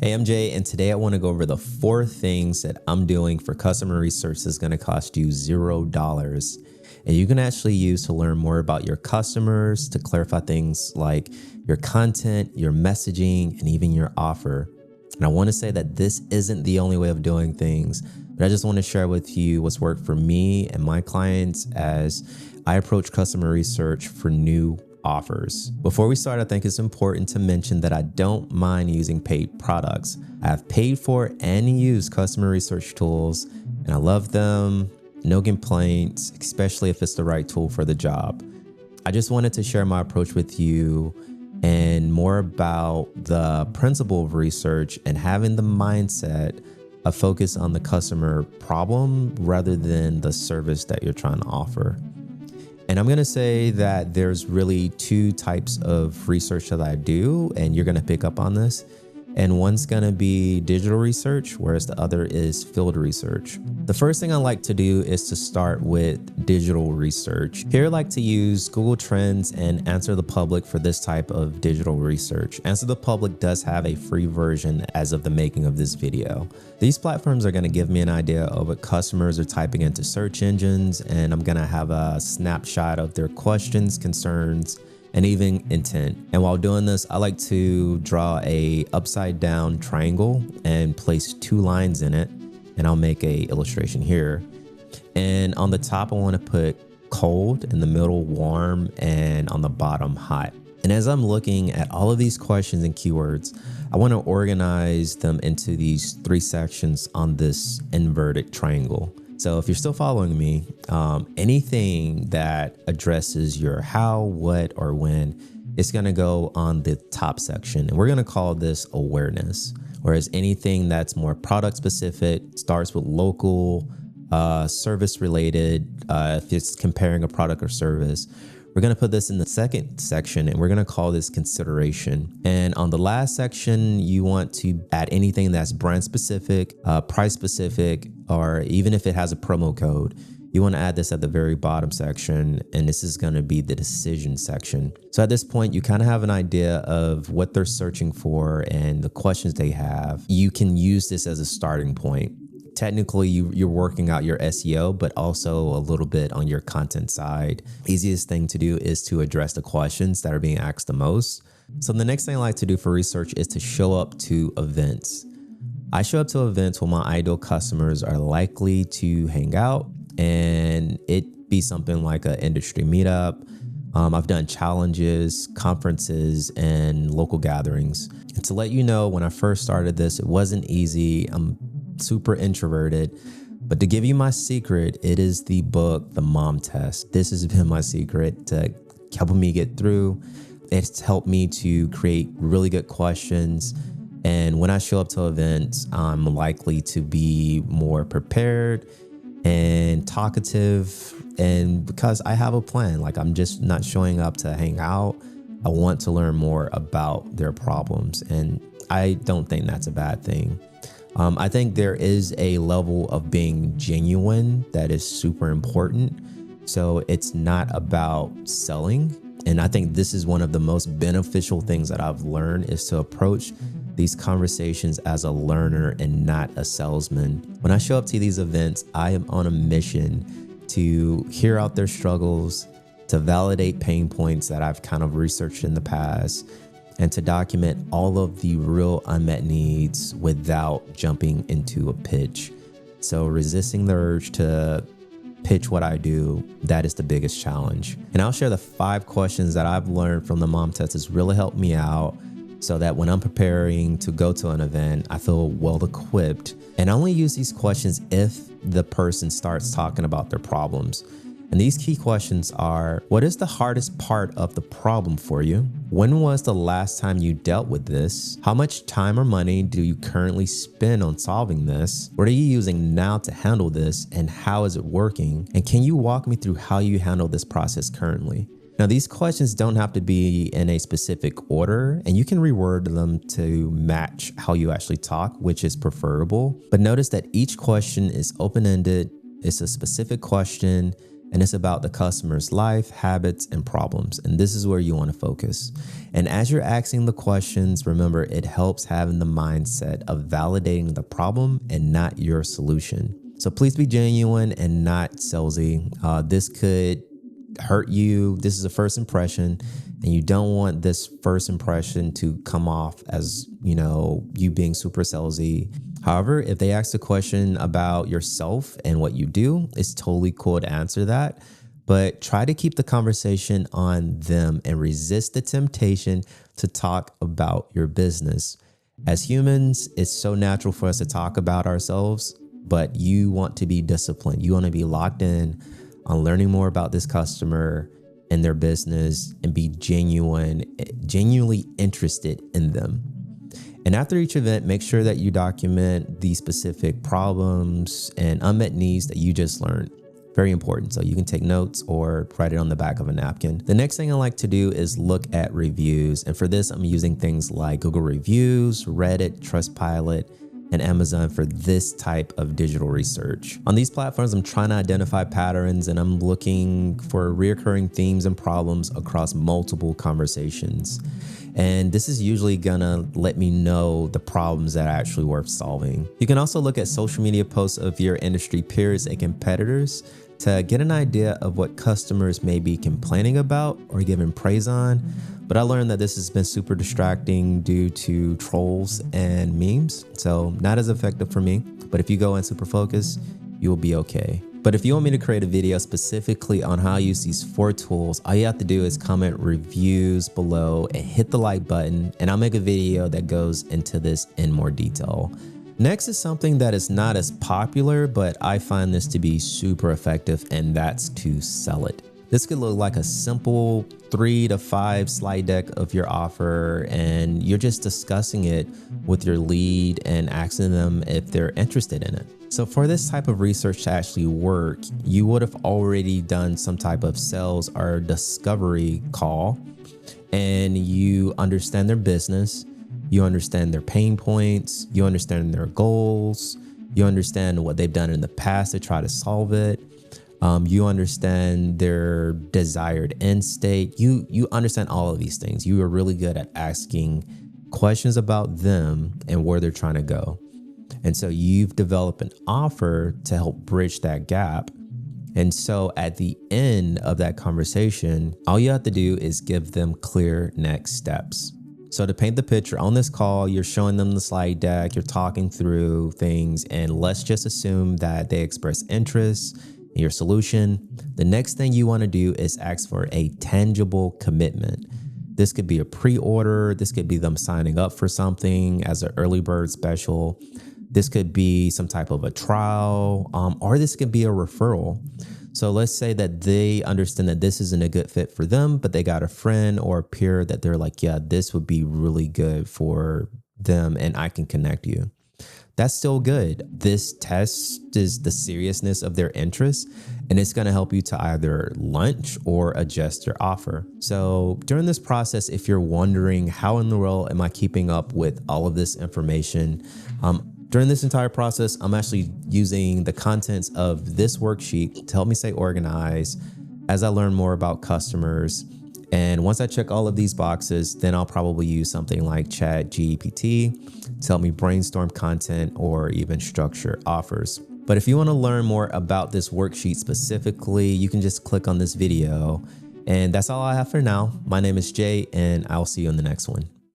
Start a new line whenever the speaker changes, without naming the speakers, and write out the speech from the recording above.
Hey, I'm Jay, and today I want to go over the 4 things that I'm doing for customer research that's going to cost you $0. And you can actually use to learn more about your customers, to clarify things like your content, your messaging, and even your offer. And I want to say that this isn't the only way of doing things, but I just want to share with you what's worked for me and my clients as I approach customer research for new offers. Before we start, I think it's important to mention that I don't mind using paid products. I have paid for and used customer research tools, and I love them. No complaints, especially if it's the right tool for the job. I just wanted to share my approach with you and more about the principle of research and having the mindset of focus on the customer problem rather than the service that you're trying to offer. And I'm going to say that there's really 2 types of research that I do, and you're going to pick up on this. And one's going to be digital research, whereas the other is field research. The first thing I like to do is to start with digital research. Here I like to use Google Trends and Answer the Public for this type of digital research. Answer the Public does have a free version as of the making of this video. These platforms are going to give me an idea of what customers are typing into search engines, and I'm going to have a snapshot of their questions, concerns, and even intent. And while doing this, I like to draw a upside down triangle and place 2 lines in it. And I'll make a illustration here. And on the top, I want to put cold, in the middle warm, and on the bottom hot. And as I'm looking at all of these questions and keywords, I want to organize them into these 3 sections on this inverted triangle. So if you're still following me, anything that addresses your how, what, or when, it's going to go on the top section. And we're going to call this awareness. Whereas anything that's more product specific starts with local, service related. If it's comparing a product or service, we're going to put this in the second section, and we're going to call this consideration. And on the last section, you want to add anything that's brand specific, price specific, or even if it has a promo code, you want to add this at the very bottom section. And this is going to be the decision section. So at this point, you kind of have an idea of what they're searching for and the questions they have. You can use this as a starting point. Technically, you're working out your SEO, but also a little bit on your content side. Easiest thing to do is to address the questions that are being asked the most. So the next thing I like to do for research is to show up to events. I show up to events where my ideal customers are likely to hang out, and it be something like an industry meetup. I've done challenges, conferences, and local gatherings. And to let you know, when I first started this, it wasn't easy. I'm super introverted, but to give you my secret, it is the book, The Mom Test. This has been my secret to helping me get through. It's helped me to create really good questions. And when I show up to events, I'm likely to be more prepared and talkative. And because I have a plan, like I'm just not showing up to hang out. I want to learn more about their problems. And I don't think that's a bad thing. I think there is a level of being genuine that is super important. So it's not about selling. And I think this is one of the most beneficial things that I've learned is to approach these conversations as a learner and not a salesman. When I show up to these events, I am on a mission to hear out their struggles, to validate pain points that I've kind of researched in the past, and to document all of the real unmet needs without jumping into a pitch. So resisting the urge to pitch what I do, that is the biggest challenge. And I'll share the 5 questions that I've learned from the Mom Test has really helped me out so that when I'm preparing to go to an event, I feel well equipped. And I only use these questions if the person starts talking about their problems. And these key questions are, what is the hardest part of the problem for you? When was the last time you dealt with this? How much time or money do you currently spend on solving this? What are you using now to handle this, and how is it working? And can you walk me through how you handle this process currently? Now, these questions don't have to be in a specific order, and you can reword them to match how you actually talk, which is preferable. But notice that each question is open-ended. It's a specific question. and it's about the customer's life, habits, and problems. And this is where you want to focus. And as you're asking the questions, remember, it helps having the mindset of validating the problem and not your solution. So please be genuine and not salesy. This could hurt you. This is a first impression, and you don't want this first impression to come off as, you being super salesy. However, if they ask a question about yourself and what you do, it's totally cool to answer that. But try to keep the conversation on them and resist the temptation to talk about your business. As humans, it's so natural for us to talk about ourselves, but you want to be disciplined. You want to be locked in on learning more about this customer and their business and be genuinely interested in them. And after each event, make sure that you document the specific problems and unmet needs that you just learned. Very important. So you can take notes or write it on the back of a napkin. The next thing I like to do is look at reviews. And for this, I'm using things like Google Reviews, Reddit, Trustpilot, and Amazon for this type of digital research. On these platforms, I'm trying to identify patterns, and I'm looking for recurring themes and problems across multiple conversations. And this is usually gonna let me know the problems that are actually worth solving. You can also look at social media posts of your industry peers and competitors to get an idea of what customers may be complaining about or giving praise on. But I learned that this has been super distracting due to trolls and memes, so not as effective for me. But if you go in super focused, you'll be okay. But if you want me to create a video specifically on how I use these 4 tools, all you have to do is comment reviews below and hit the like button, and I'll make a video that goes into this in more detail. Next is something that is not as popular, but I find this to be super effective, and that's to sell it. This could look like a simple 3 to 5 slide deck of your offer, and you're just discussing it with your lead and asking them if they're interested in it. So for this type of research to actually work, you would have already done some type of sales or discovery call, and you understand their business, you understand their pain points, you understand their goals, you understand what they've done in the past to try to solve it. You understand their desired end state. You understand all of these things. You are really good at asking questions about them and where they're trying to go. And so you've developed an offer to help bridge that gap. And so at the end of that conversation, all you have to do is give them clear next steps. So to paint the picture, on this call, you're showing them the slide deck, you're talking through things, and let's just assume that they express interest in your solution. The next thing you want to do is ask for a tangible commitment. This could be a pre-order. This could be them signing up for something as an early bird special. This could be some type of a trial, or this could be a referral. So let's say that they understand that this isn't a good fit for them, but they got a friend or a peer that they're like, yeah, this would be really good for them and I can connect you. That's still good. This test is the seriousness of their interest, and it's going to help you to either launch or adjust your offer. So during this process, if you're wondering how in the world am I keeping up with all of this information, during this entire process, I'm actually using the contents of this worksheet to help me stay organized as I learn more about customers. And once I check all of these boxes, then I'll probably use something like ChatGPT to help me brainstorm content or even structure offers. But if you want to learn more about this worksheet specifically, you can just click on this video. And that's all I have for now. My name is Jay, and I'll see you in the next one.